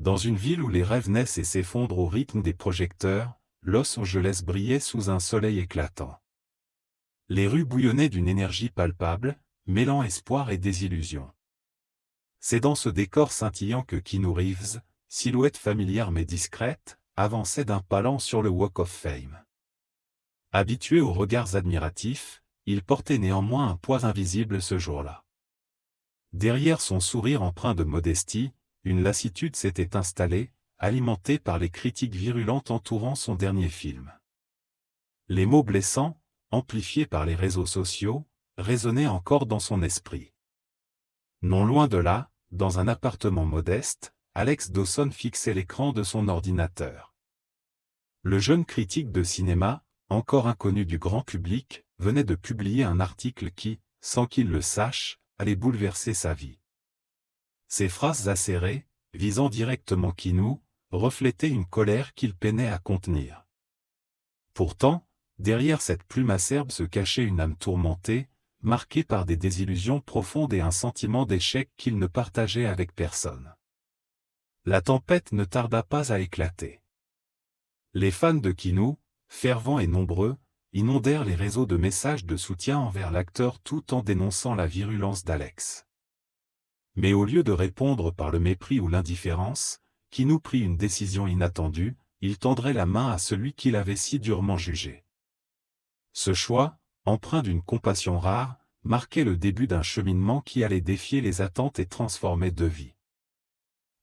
Dans une ville où les rêves naissent et s'effondrent au rythme des projecteurs, Los Angeles brillait sous un soleil éclatant. Les rues bouillonnaient d'une énergie palpable, mêlant espoir et désillusion. C'est dans ce décor scintillant que Keanu Reeves, silhouette familière mais discrète, avançait d'un pas lent sur le Walk of Fame. Habitué aux regards admiratifs, il portait néanmoins un poids invisible ce jour-là. Derrière son sourire empreint de modestie, une lassitude s'était installée, alimentée par les critiques virulentes entourant son dernier film. Les mots blessants, amplifiés par les réseaux sociaux, résonnaient encore dans son esprit. Non loin de là, dans un appartement modeste, Alex Dawson fixait l'écran de son ordinateur. Le jeune critique de cinéma, encore inconnu du grand public, venait de publier un article qui, sans qu'il le sache, allait bouleverser sa vie. Ses phrases acérées, visant directement Keanu, reflétaient une colère qu'il peinait à contenir. Pourtant, derrière cette plume acerbe se cachait une âme tourmentée, marquée par des désillusions profondes et un sentiment d'échec qu'il ne partageait avec personne. La tempête ne tarda pas à éclater. Les fans de Keanu, fervents et nombreux, inondèrent les réseaux de messages de soutien envers l'acteur tout en dénonçant la virulence d'Alex. Mais au lieu de répondre par le mépris ou l'indifférence, Keanu prit une décision inattendue, il tendrait la main à celui qu'il avait si durement jugé. Ce choix, empreint d'une compassion rare, marquait le début d'un cheminement qui allait défier les attentes et transformer deux vies.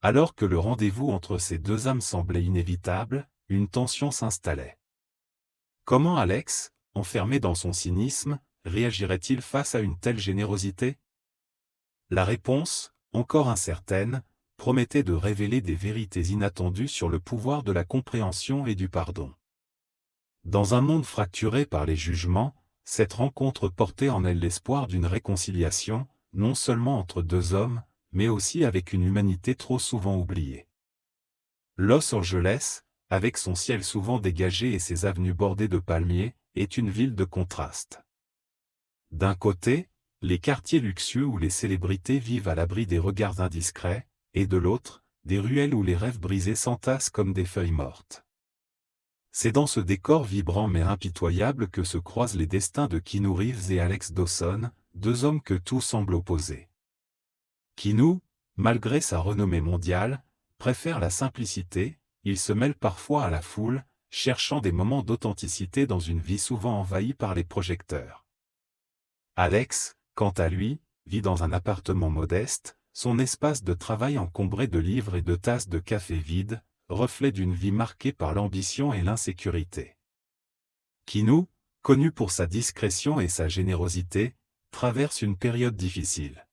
Alors que le rendez-vous entre ces deux âmes semblait inévitable, une tension s'installait. Comment Alex, enfermé dans son cynisme, réagirait-il face à une telle générosité? La réponse, encore incertaine, promettait de révéler des vérités inattendues sur le pouvoir de la compréhension et du pardon. Dans un monde fracturé par les jugements, cette rencontre portait en elle l'espoir d'une réconciliation, non seulement entre deux hommes, mais aussi avec une humanité trop souvent oubliée. Los Angeles, avec son ciel souvent dégagé et ses avenues bordées de palmiers, est une ville de contrastes. D'un côté, les quartiers luxueux où les célébrités vivent à l'abri des regards indiscrets, et de l'autre, des ruelles où les rêves brisés s'entassent comme des feuilles mortes. C'est dans ce décor vibrant mais impitoyable que se croisent les destins de Keanu Reeves et Alex Dawson, deux hommes que tout semble opposer. Keanu, malgré sa renommée mondiale, préfère la simplicité, il se mêle parfois à la foule, cherchant des moments d'authenticité dans une vie souvent envahie par les projecteurs. Alex, quant à lui, vit dans un appartement modeste, son espace de travail encombré de livres et de tasses de café vides, reflet d'une vie marquée par l'ambition et l'insécurité. Keanu, connu pour sa discrétion et sa générosité, traverse une période difficile.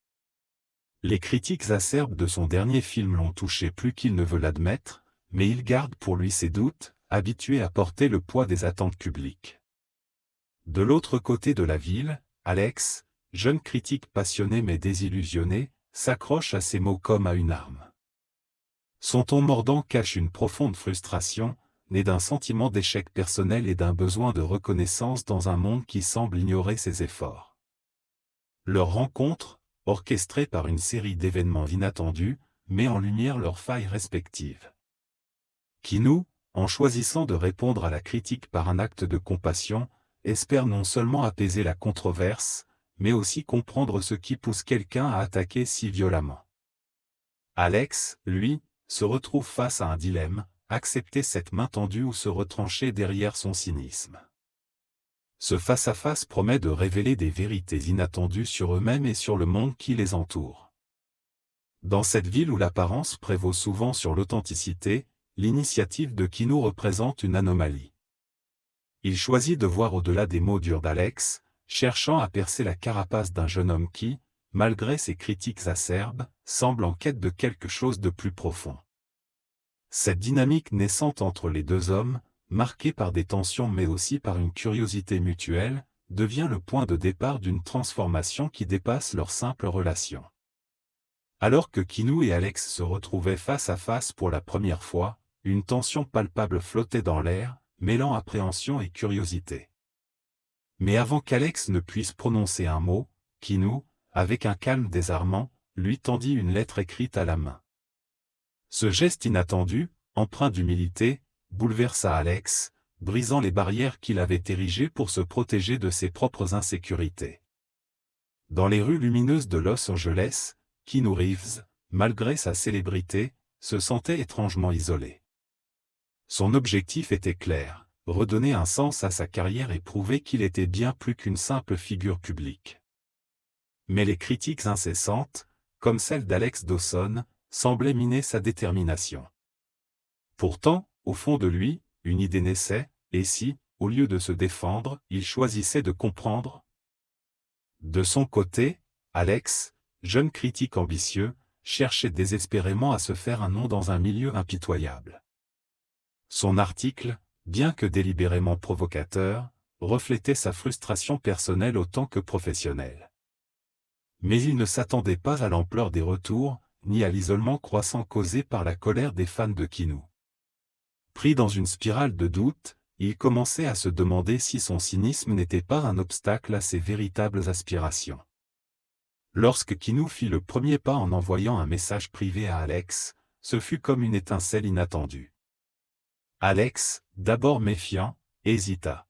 Les critiques acerbes de son dernier film l'ont touché plus qu'il ne veut l'admettre, mais il garde pour lui ses doutes, habitué à porter le poids des attentes publiques. De l'autre côté de la ville, Alex, jeune critique passionné mais désillusionné, s'accroche à ses mots comme à une arme. Son ton mordant cache une profonde frustration, née d'un sentiment d'échec personnel et d'un besoin de reconnaissance dans un monde qui semble ignorer ses efforts. Leur rencontre, orchestrée par une série d'événements inattendus, met en lumière leurs failles respectives. Keanu, en choisissant de répondre à la critique par un acte de compassion, espère non seulement apaiser la controverse, mais aussi comprendre ce qui pousse quelqu'un à attaquer si violemment. Alex, lui, se retrouve face à un dilemme, accepter cette main tendue ou se retrancher derrière son cynisme. Ce face-à-face promet de révéler des vérités inattendues sur eux-mêmes et sur le monde qui les entoure. Dans cette ville où l'apparence prévaut souvent sur l'authenticité, l'initiative de Keanu représente une anomalie. Il choisit de voir au-delà des mots durs d'Alex, cherchant à percer la carapace d'un jeune homme qui, malgré ses critiques acerbes, semble en quête de quelque chose de plus profond. Cette dynamique naissante entre les deux hommes, marquée par des tensions mais aussi par une curiosité mutuelle, devient le point de départ d'une transformation qui dépasse leur simple relation. Alors que Keanu et Alex se retrouvaient face à face pour la première fois, une tension palpable flottait dans l'air, mêlant appréhension et curiosité. Mais avant qu'Alex ne puisse prononcer un mot, Keanu, avec un calme désarmant, lui tendit une lettre écrite à la main. Ce geste inattendu, empreint d'humilité, bouleversa Alex, brisant les barrières qu'il avait érigées pour se protéger de ses propres insécurités. Dans les rues lumineuses de Los Angeles, Keanu Reeves, malgré sa célébrité, se sentait étrangement isolé. Son objectif était clair, redonner un sens à sa carrière et prouver qu'il était bien plus qu'une simple figure publique. Mais les critiques incessantes, comme celle d'Alex Dawson, semblaient miner sa détermination. Pourtant, au fond de lui, une idée naissait, et si, au lieu de se défendre, il choisissait de comprendre? De son côté, Alex, jeune critique ambitieux, cherchait désespérément à se faire un nom dans un milieu impitoyable. Son article, bien que délibérément provocateur, reflétait sa frustration personnelle autant que professionnelle. Mais il ne s'attendait pas à l'ampleur des retours, ni à l'isolement croissant causé par la colère des fans de Keanu. Pris dans une spirale de doute, il commençait à se demander si son cynisme n'était pas un obstacle à ses véritables aspirations. Lorsque Keanu fit le premier pas en envoyant un message privé à Alex, ce fut comme une étincelle inattendue. Alex, d'abord méfiant, hésita.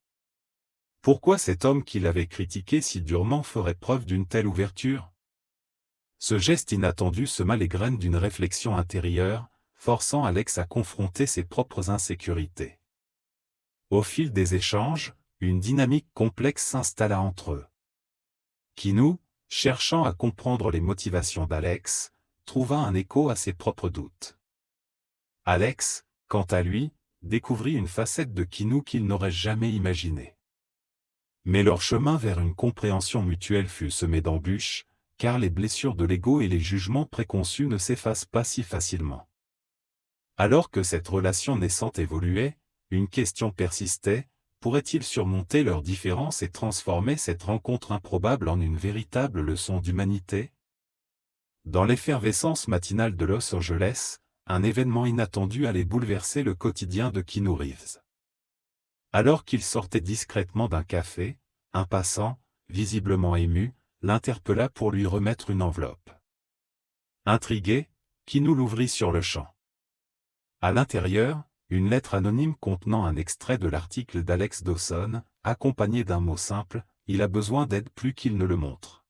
Pourquoi cet homme qui l'avait critiqué si durement ferait preuve d'une telle ouverture? Ce geste inattendu sema les graines d'une réflexion intérieure, forçant Alex à confronter ses propres insécurités. Au fil des échanges, une dynamique complexe s'installa entre eux. Keanu, cherchant à comprendre les motivations d'Alex, trouva un écho à ses propres doutes. Alex, quant à lui, découvrit une facette de Keanu qu'il n'aurait jamais imaginée. Mais leur chemin vers une compréhension mutuelle fut semé d'embûches, car les blessures de l'ego et les jugements préconçus ne s'effacent pas si facilement. Alors que cette relation naissante évoluait, une question persistait: pourrait-il surmonter leurs différences et transformer cette rencontre improbable en une véritable leçon d'humanité? Dans l'effervescence matinale de Los Angeles, un événement inattendu allait bouleverser le quotidien de Keanu Reeves. Alors qu'il sortait discrètement d'un café, un passant, visiblement ému, l'interpella pour lui remettre une enveloppe. Intrigué, Keanu l'ouvrit sur-le-champ. À l'intérieur, une lettre anonyme contenant un extrait de l'article d'Alex Dawson, accompagné d'un mot simple: « Il a besoin d'aide » plus qu'il ne le montre.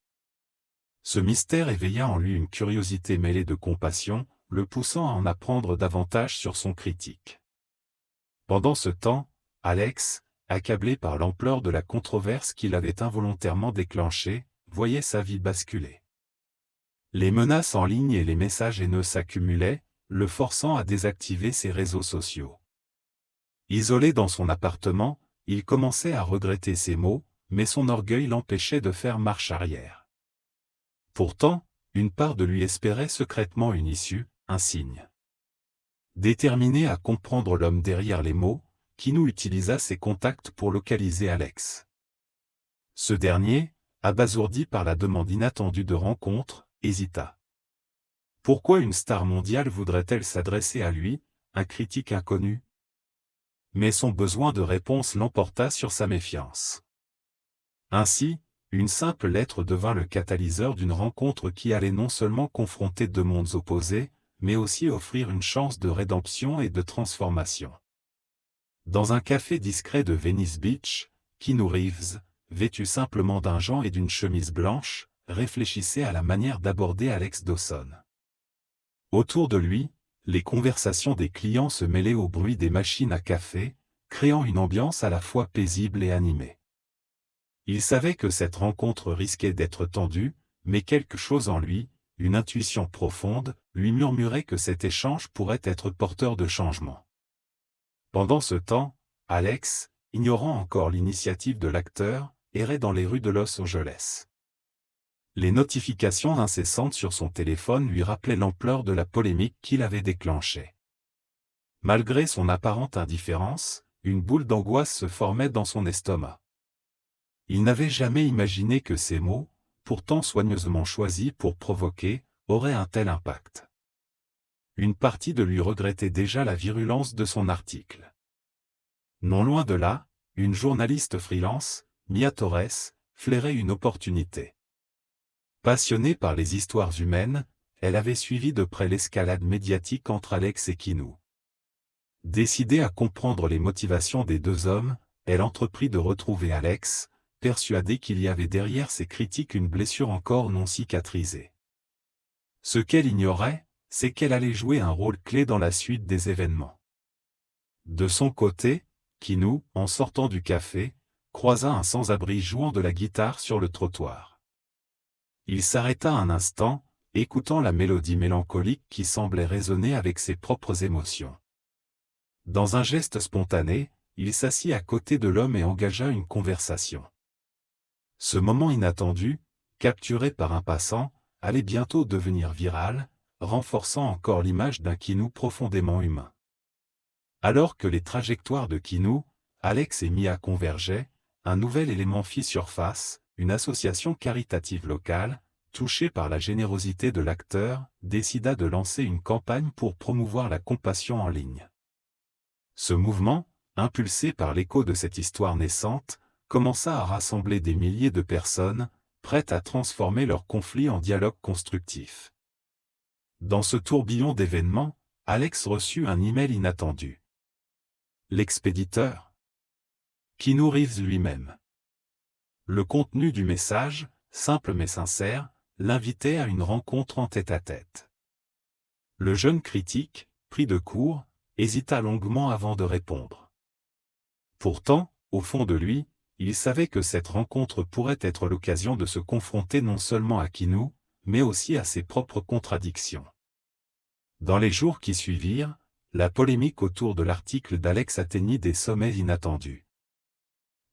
Ce mystère éveilla en lui une curiosité mêlée de compassion, le poussant à en apprendre davantage sur son critique. Pendant ce temps, Alex, accablé par l'ampleur de la controverse qu'il avait involontairement déclenchée, voyait sa vie basculer. Les menaces en ligne et les messages haineux s'accumulaient, le forçant à désactiver ses réseaux sociaux. Isolé dans son appartement, il commençait à regretter ses mots, mais son orgueil l'empêchait de faire marche arrière. Pourtant, une part de lui espérait secrètement une issue, un signe. Déterminé à comprendre l'homme derrière les mots, Keanu utilisa ses contacts pour localiser Alex. Ce dernier, abasourdi par la demande inattendue de rencontre, hésita. Pourquoi une star mondiale voudrait-elle s'adresser à lui, un critique inconnu? Mais son besoin de réponse l'emporta sur sa méfiance. Ainsi, une simple lettre devint le catalyseur d'une rencontre qui allait non seulement confronter deux mondes opposés, mais aussi offrir une chance de rédemption et de transformation. Dans un café discret de Venice Beach, Keanu Reeves, vêtu simplement d'un jean et d'une chemise blanche, réfléchissait à la manière d'aborder Alex Dawson. Autour de lui, les conversations des clients se mêlaient au bruit des machines à café, créant une ambiance à la fois paisible et animée. Il savait que cette rencontre risquait d'être tendue, mais quelque chose en lui, une intuition profonde, lui murmurait que cet échange pourrait être porteur de changement. Pendant ce temps, Alex, ignorant encore l'initiative de l'acteur, errait dans les rues de Los Angeles. Les notifications incessantes sur son téléphone lui rappelaient l'ampleur de la polémique qu'il avait déclenchée. Malgré son apparente indifférence, une boule d'angoisse se formait dans son estomac. Il n'avait jamais imaginé que ces mots, pourtant soigneusement choisis pour provoquer, auraient un tel impact. Une partie de lui regrettait déjà la virulence de son article. Non loin de là, une journaliste freelance, Mia Torres, flairait une opportunité. Passionnée par les histoires humaines, elle avait suivi de près l'escalade médiatique entre Alex et Keanu. Décidée à comprendre les motivations des deux hommes, elle entreprit de retrouver Alex, persuadée qu'il y avait derrière ses critiques une blessure encore non cicatrisée. Ce qu'elle ignorait, c'est qu'elle allait jouer un rôle clé dans la suite des événements. De son côté, Keanu, en sortant du café, croisa un sans-abri jouant de la guitare sur le trottoir. Il s'arrêta un instant, écoutant la mélodie mélancolique qui semblait résonner avec ses propres émotions. Dans un geste spontané, il s'assit à côté de l'homme et engagea une conversation. Ce moment inattendu, capturé par un passant, allait bientôt devenir viral, renforçant encore l'image d'un Keanu profondément humain. Alors que les trajectoires de Keanu, Alex et Mia convergeaient, un nouvel élément fit surface, une association caritative locale, touchée par la générosité de l'acteur, décida de lancer une campagne pour promouvoir la compassion en ligne. Ce mouvement, impulsé par l'écho de cette histoire naissante, commença à rassembler des milliers de personnes, prêtes à transformer leurs conflits en dialogue constructif. Dans ce tourbillon d'événements, Alex reçut un email inattendu. L'expéditeur, Keanu Reeves lui-même. Le contenu du message, simple mais sincère, l'invitait à une rencontre en tête-à-tête. Le jeune critique, pris de court, hésita longuement avant de répondre. Pourtant, au fond de lui, il savait que cette rencontre pourrait être l'occasion de se confronter non seulement à Keanu, mais aussi à ses propres contradictions. Dans les jours qui suivirent, la polémique autour de l'article d'Alex atteignit des sommets inattendus.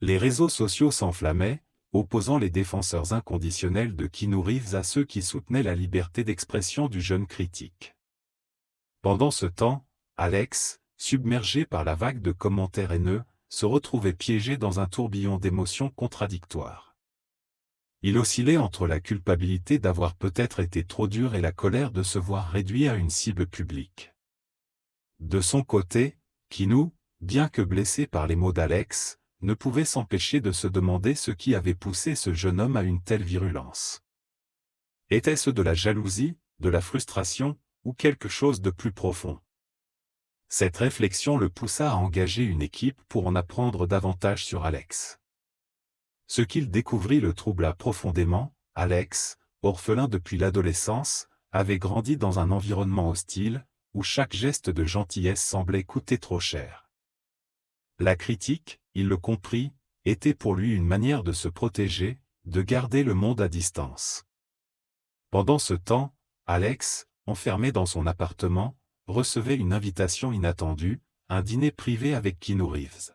Les réseaux sociaux s'enflammaient, opposant les défenseurs inconditionnels de Keanu Reeves à ceux qui soutenaient la liberté d'expression du jeune critique. Pendant ce temps, Alex, submergé par la vague de commentaires haineux, se retrouvait piégé dans un tourbillon d'émotions contradictoires. Il oscillait entre la culpabilité d'avoir peut-être été trop dur et la colère de se voir réduit à une cible publique. De son côté, Keanu, bien que blessé par les mots d'Alex, ne pouvait s'empêcher de se demander ce qui avait poussé ce jeune homme à une telle virulence. Était-ce de la jalousie, de la frustration, ou quelque chose de plus profond? Cette réflexion le poussa à engager une équipe pour en apprendre davantage sur Alex. Ce qu'il découvrit le troubla profondément. Alex, orphelin depuis l'adolescence, avait grandi dans un environnement hostile, où chaque geste de gentillesse semblait coûter trop cher. La critique, il le comprit, était pour lui une manière de se protéger, de garder le monde à distance. Pendant ce temps, Alex, enfermé dans son appartement, recevait une invitation inattendue, un dîner privé avec Keanu Reeves.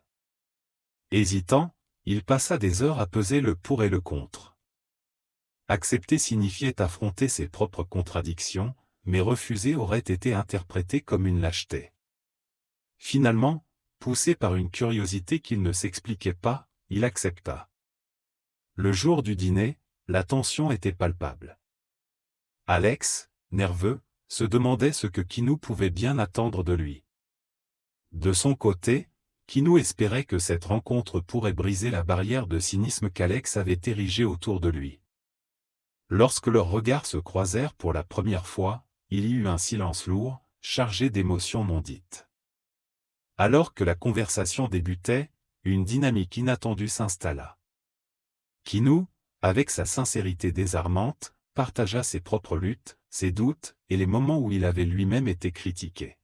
Hésitant, il passa des heures à peser le pour et le contre. Accepter signifiait affronter ses propres contradictions, mais refuser aurait été interprété comme une lâcheté. Finalement, poussé par une curiosité qu'il ne s'expliquait pas, il accepta. Le jour du dîner, la tension était palpable. Alex, nerveux, se demandait ce que Keanu pouvait bien attendre de lui. De son côté, Keanu espérait que cette rencontre pourrait briser la barrière de cynisme qu'Alex avait érigée autour de lui. Lorsque leurs regards se croisèrent pour la première fois, il y eut un silence lourd, chargé d'émotions non dites. Alors que la conversation débutait, une dynamique inattendue s'installa. Keanu, avec sa sincérité désarmante, partagea ses propres luttes, ses doutes, et les moments où il avait lui-même été critiqué.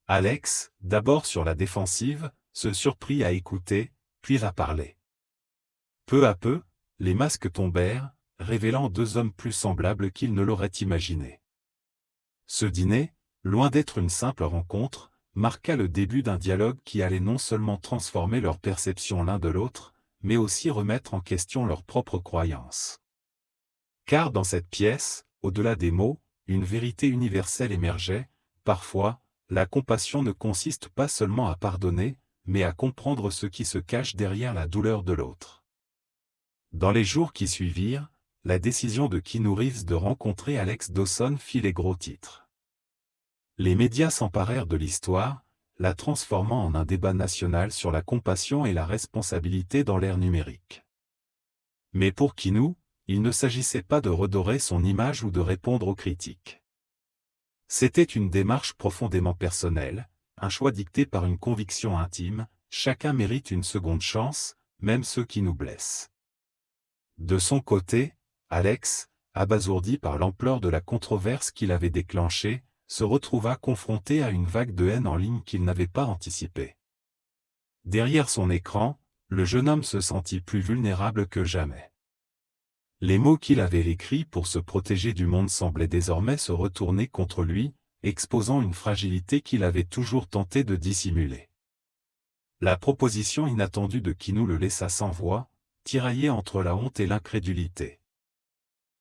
Alex, d'abord sur la défensive, se surprit à écouter, puis à parler. Peu à peu, les masques tombèrent, révélant deux hommes plus semblables qu'ils ne l'auraient imaginé. Ce dîner, loin d'être une simple rencontre, marqua le début d'un dialogue qui allait non seulement transformer leur perception l'un de l'autre, mais aussi remettre en question leurs propres croyances. Car dans cette pièce, au-delà des mots, une vérité universelle émergeait. Parfois, la compassion ne consiste pas seulement à pardonner, mais à comprendre ce qui se cache derrière la douleur de l'autre. Dans les jours qui suivirent, la décision de Keanu Reeves de rencontrer Alex Dawson fit les gros titres. Les médias s'emparèrent de l'histoire, la transformant en un débat national sur la compassion et la responsabilité dans l'ère numérique. Mais pour Keanu, il ne s'agissait pas de redorer son image ou de répondre aux critiques. C'était une démarche profondément personnelle, un choix dicté par une conviction intime, chacun mérite une seconde chance, même ceux qui nous blessent. De son côté, Alex, abasourdi par l'ampleur de la controverse qu'il avait déclenchée, se retrouva confronté à une vague de haine en ligne qu'il n'avait pas anticipée. Derrière son écran, le jeune homme se sentit plus vulnérable que jamais. Les mots qu'il avait écrits pour se protéger du monde semblaient désormais se retourner contre lui, exposant une fragilité qu'il avait toujours tenté de dissimuler. La proposition inattendue de Kinou le laissa sans voix, tiraillé entre la honte et l'incrédulité.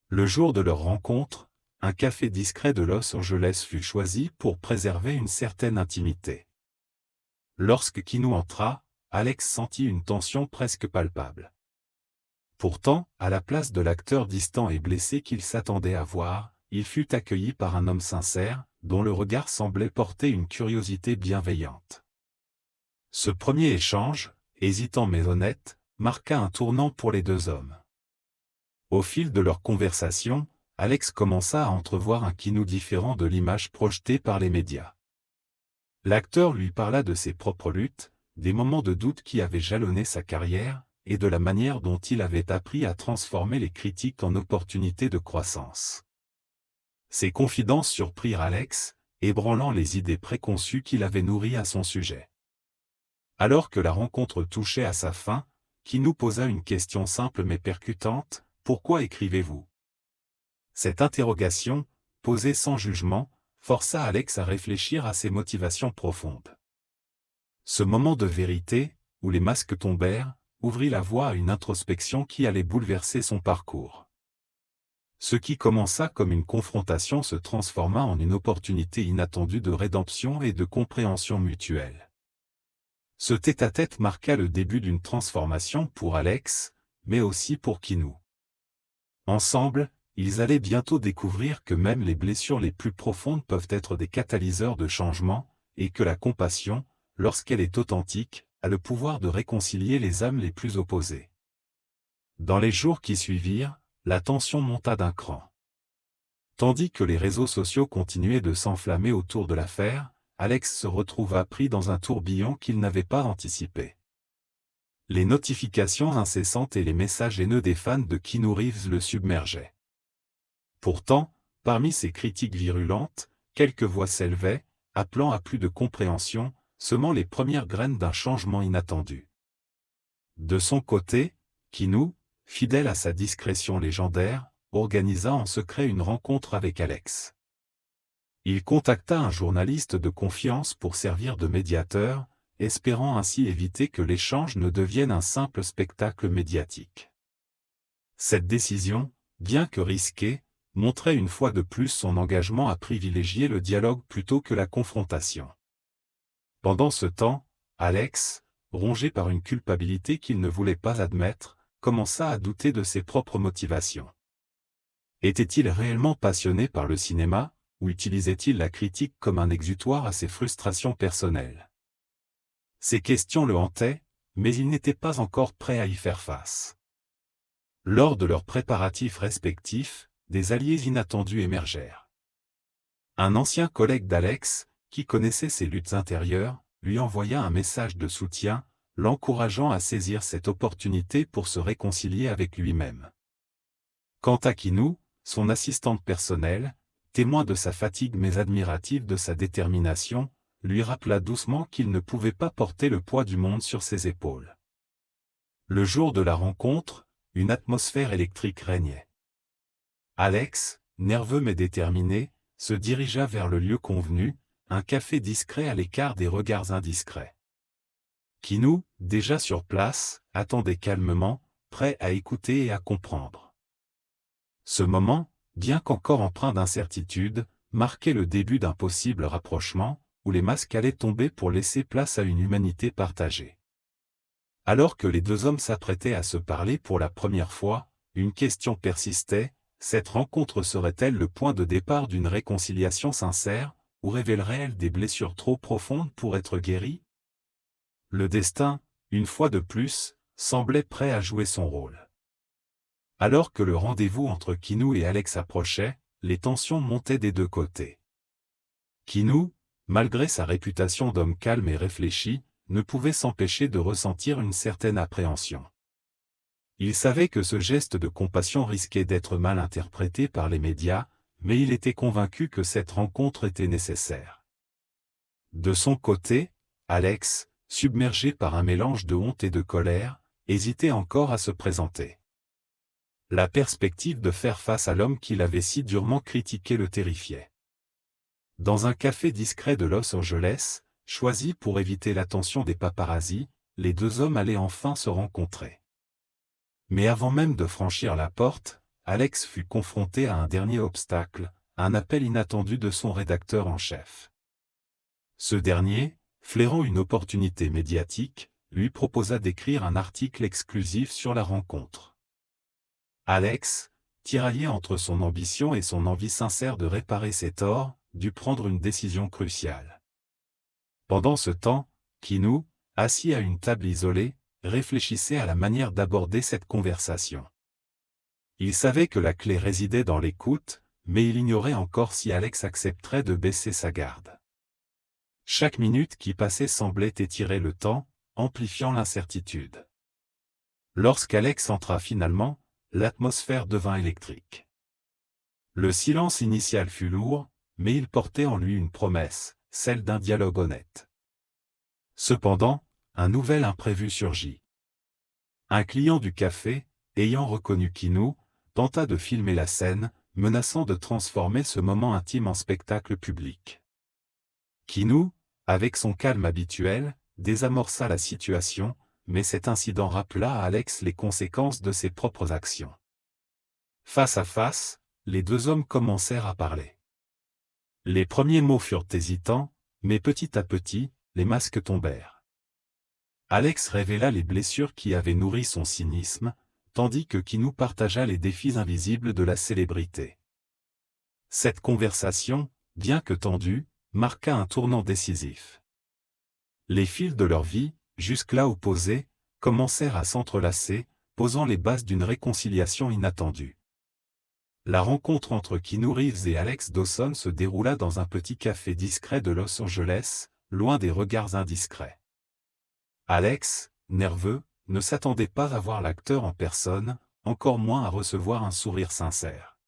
Le jour de leur rencontre, un café discret de Los Angeles fut choisi pour préserver une certaine intimité. Lorsque Kinou entra, Alex sentit une tension presque palpable. Pourtant, à la place de l'acteur distant et blessé qu'il s'attendait à voir, il fut accueilli par un homme sincère, dont le regard semblait porter une curiosité bienveillante. Ce premier échange, hésitant mais honnête, marqua un tournant pour les deux hommes. Au fil de leur conversation, Alex commença à entrevoir un Kinou différent de l'image projetée par les médias. L'acteur lui parla de ses propres luttes, des moments de doute qui avaient jalonné sa carrière, et de la manière dont il avait appris à transformer les critiques en opportunités de croissance. Ces confidences surprirent Alex, ébranlant les idées préconçues qu'il avait nourries à son sujet. Alors que la rencontre touchait à sa fin, Kinou posa une question simple mais percutante, « Pourquoi écrivez-vous » Cette interrogation, posée sans jugement, força Alex à réfléchir à ses motivations profondes. Ce moment de vérité, où les masques tombèrent, ouvrit la voie à une introspection qui allait bouleverser son parcours. Ce qui commença comme une confrontation se transforma en une opportunité inattendue de rédemption et de compréhension mutuelle. Ce tête-à-tête marqua le début d'une transformation pour Alex, mais aussi pour Kinou. Ensemble, ils allaient bientôt découvrir que même les blessures les plus profondes peuvent être des catalyseurs de changement, et que la compassion, lorsqu'elle est authentique, a le pouvoir de réconcilier les âmes les plus opposées. Dans les jours qui suivirent, la tension monta d'un cran. Tandis que les réseaux sociaux continuaient de s'enflammer autour de l'affaire, Alex se retrouva pris dans un tourbillon qu'il n'avait pas anticipé. Les notifications incessantes et les messages haineux des fans de Keanu Reeves le submergeaient. Pourtant, parmi ces critiques virulentes, quelques voix s'élevaient, appelant à plus de compréhension, semant les premières graines d'un changement inattendu. De son côté, Keanu, fidèle à sa discrétion légendaire, organisa en secret une rencontre avec Alex. Il contacta un journaliste de confiance pour servir de médiateur, espérant ainsi éviter que l'échange ne devienne un simple spectacle médiatique. Cette décision, bien que risquée, montrait une fois de plus son engagement à privilégier le dialogue plutôt que la confrontation. Pendant ce temps, Alex, rongé par une culpabilité qu'il ne voulait pas admettre, commença à douter de ses propres motivations. Était-il réellement passionné par le cinéma, ou utilisait-il la critique comme un exutoire à ses frustrations personnelles? Ces questions le hantaient, mais il n'était pas encore prêt à y faire face. Lors de leurs préparatifs respectifs, des alliés inattendus émergèrent. Un ancien collègue d'Alex, qui connaissait ses luttes intérieures, lui envoya un message de soutien, l'encourageant à saisir cette opportunité pour se réconcilier avec lui-même. Quant à Keanu, son assistante personnelle, témoin de sa fatigue mais admirative de sa détermination, lui rappela doucement qu'il ne pouvait pas porter le poids du monde sur ses épaules. Le jour de la rencontre, une atmosphère électrique régnait. Alex, nerveux mais déterminé, se dirigea vers le lieu convenu, un café discret à l'écart des regards indiscrets. Keanu, déjà sur place, attendait calmement, prêt à écouter et à comprendre. Ce moment, bien qu'encore empreint d'incertitude, marquait le début d'un possible rapprochement, où les masques allaient tomber pour laisser place à une humanité partagée. Alors que les deux hommes s'apprêtaient à se parler pour la première fois, une question persistait, cette rencontre serait-elle le point de départ d'une réconciliation sincère, ou révélerait-elle des blessures trop profondes pour être guéries? Le destin, une fois de plus, semblait prêt à jouer son rôle. Alors que le rendez-vous entre Kinou et Alex approchait, les tensions montaient des deux côtés. Kinou, malgré sa réputation d'homme calme et réfléchi, ne pouvait s'empêcher de ressentir une certaine appréhension. Il savait que ce geste de compassion risquait d'être mal interprété par les médias, mais il était convaincu que cette rencontre était nécessaire. De son côté, Alex, submergé par un mélange de honte et de colère, hésitait encore à se présenter. La perspective de faire face à l'homme qu'il avait si durement critiqué le terrifiait. Dans un café discret de Los Angeles, choisi pour éviter l'attention des paparazzis, les deux hommes allaient enfin se rencontrer. Mais avant même de franchir la porte, Alex fut confronté à un dernier obstacle, un appel inattendu de son rédacteur en chef. Ce dernier, flairant une opportunité médiatique, lui proposa d'écrire un article exclusif sur la rencontre. Alex, tiraillé entre son ambition et son envie sincère de réparer ses torts, dut prendre une décision cruciale. Pendant ce temps, Kinou, assis à une table isolée, réfléchissait à la manière d'aborder cette conversation. Il savait que la clé résidait dans l'écoute, mais il ignorait encore si Alex accepterait de baisser sa garde. Chaque minute qui passait semblait étirer le temps, amplifiant l'incertitude. Lorsqu'Alex entra finalement, l'atmosphère devint électrique. Le silence initial fut lourd, mais il portait en lui une promesse, celle d'un dialogue honnête. Cependant, un nouvel imprévu surgit. Un client du café, ayant reconnu Kinou, tenta de filmer la scène, menaçant de transformer ce moment intime en spectacle public. Kinou, avec son calme habituel, désamorça la situation, mais cet incident rappela à Alex les conséquences de ses propres actions. Face à face, les deux hommes commencèrent à parler. Les premiers mots furent hésitants, mais petit à petit, les masques tombèrent. Alex révéla les blessures qui avaient nourri son cynisme, tandis que Kinou partagea les défis invisibles de la célébrité. Cette conversation, bien que tendue, marqua un tournant décisif. Les fils de leur vie, jusque-là opposés, commencèrent à s'entrelacer, posant les bases d'une réconciliation inattendue. La rencontre entre Keanu Reeves et Alex Dawson se déroula dans un petit café discret de Los Angeles, loin des regards indiscrets. Alex, nerveux, ne s'attendait pas à voir l'acteur en personne, encore moins à recevoir un sourire sincère.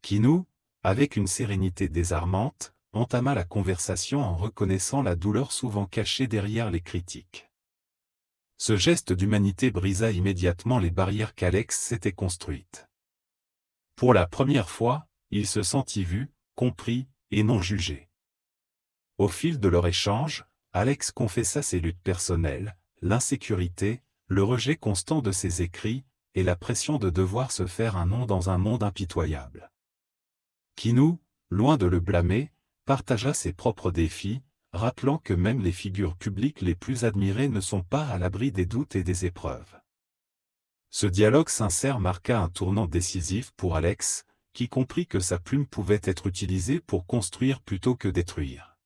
Keanu, avec une sérénité désarmante, entama la conversation en reconnaissant la douleur souvent cachée derrière les critiques. Ce geste d'humanité brisa immédiatement les barrières qu'Alex s'était construites. Pour la première fois, il se sentit vu, compris, et non jugé. Au fil de leur échange, Alex confessa ses luttes personnelles, l'insécurité, le rejet constant de ses écrits, et la pression de devoir se faire un nom dans un monde impitoyable. Keanu, loin de le blâmer, partagea ses propres défis, rappelant que même les figures publiques les plus admirées ne sont pas à l'abri des doutes et des épreuves. Ce dialogue sincère marqua un tournant décisif pour Alex, qui comprit que sa plume pouvait être utilisée pour construire plutôt que détruire.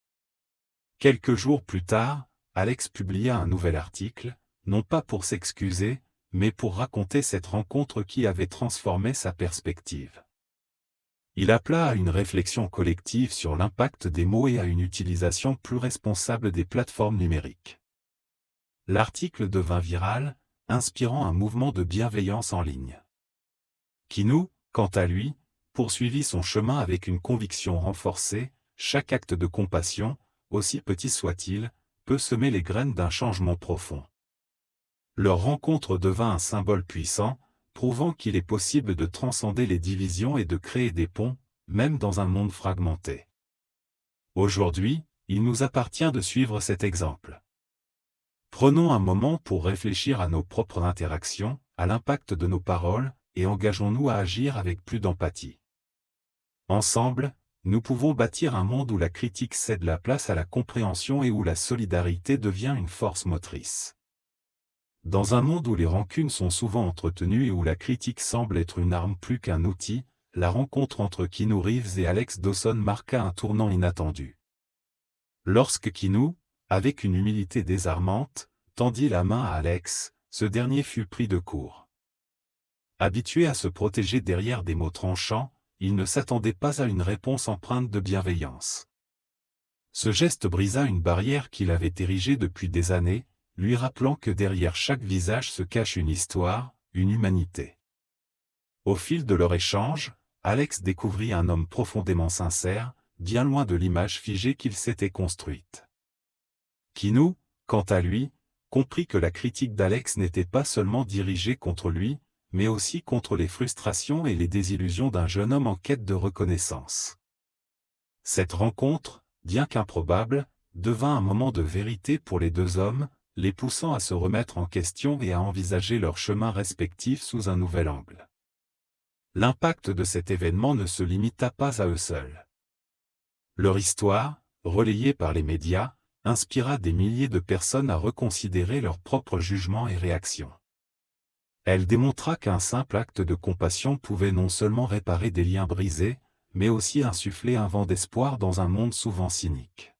Quelques jours plus tard, Alex publia un nouvel article, non pas pour s'excuser, mais pour raconter cette rencontre qui avait transformé sa perspective. Il appela à une réflexion collective sur l'impact des mots et à une utilisation plus responsable des plateformes numériques. L'article devint viral, inspirant un mouvement de bienveillance en ligne. Keanu, quant à lui, poursuivit son chemin avec une conviction renforcée, chaque acte de compassion, aussi petit soit-il, peut semer les graines d'un changement profond. Leur rencontre devint un symbole puissant, prouvant qu'il est possible de transcender les divisions et de créer des ponts, même dans un monde fragmenté. Aujourd'hui, il nous appartient de suivre cet exemple. Prenons un moment pour réfléchir à nos propres interactions, à l'impact de nos paroles, et engageons-nous à agir avec plus d'empathie. Ensemble, nous pouvons bâtir un monde où la critique cède la place à la compréhension et où la solidarité devient une force motrice. Dans un monde où les rancunes sont souvent entretenues et où la critique semble être une arme plus qu'un outil, la rencontre entre Keanu Reeves et Alex Dawson marqua un tournant inattendu. Lorsque Keanu, avec une humilité désarmante, tendit la main à Alex, ce dernier fut pris de court. Habitué à se protéger derrière des mots tranchants, il ne s'attendait pas à une réponse empreinte de bienveillance. Ce geste brisa une barrière qu'il avait érigée depuis des années, lui rappelant que derrière chaque visage se cache une histoire, une humanité. Au fil de leur échange, Alex découvrit un homme profondément sincère, bien loin de l'image figée qu'il s'était construite. Kinou, quant à lui, comprit que la critique d'Alex n'était pas seulement dirigée contre lui, mais aussi contre les frustrations et les désillusions d'un jeune homme en quête de reconnaissance. Cette rencontre, bien qu'improbable, devint un moment de vérité pour les deux hommes, les poussant à se remettre en question et à envisager leurs chemins respectifs sous un nouvel angle. L'impact de cet événement ne se limita pas à eux seuls. Leur histoire, relayée par les médias, inspira des milliers de personnes à reconsidérer leurs propres jugements et réactions. Elle démontra qu'un simple acte de compassion pouvait non seulement réparer des liens brisés, mais aussi insuffler un vent d'espoir dans un monde souvent cynique.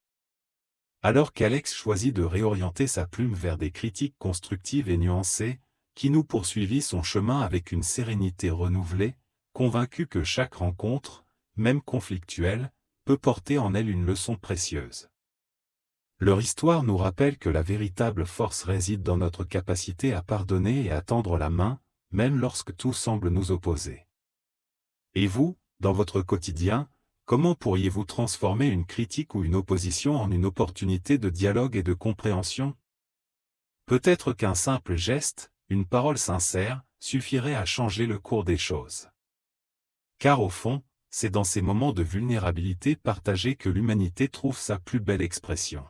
Alors qu'Alex choisit de réorienter sa plume vers des critiques constructives et nuancées, Kinou poursuivit son chemin avec une sérénité renouvelée, convaincu que chaque rencontre, même conflictuelle, peut porter en elle une leçon précieuse. Leur histoire nous rappelle que la véritable force réside dans notre capacité à pardonner et à tendre la main, même lorsque tout semble nous opposer. Et vous, dans votre quotidien, comment pourriez-vous transformer une critique ou une opposition en une opportunité de dialogue et de compréhension? Peut-être qu'un simple geste, une parole sincère, suffirait à changer le cours des choses. Car au fond, c'est dans ces moments de vulnérabilité partagée que l'humanité trouve sa plus belle expression.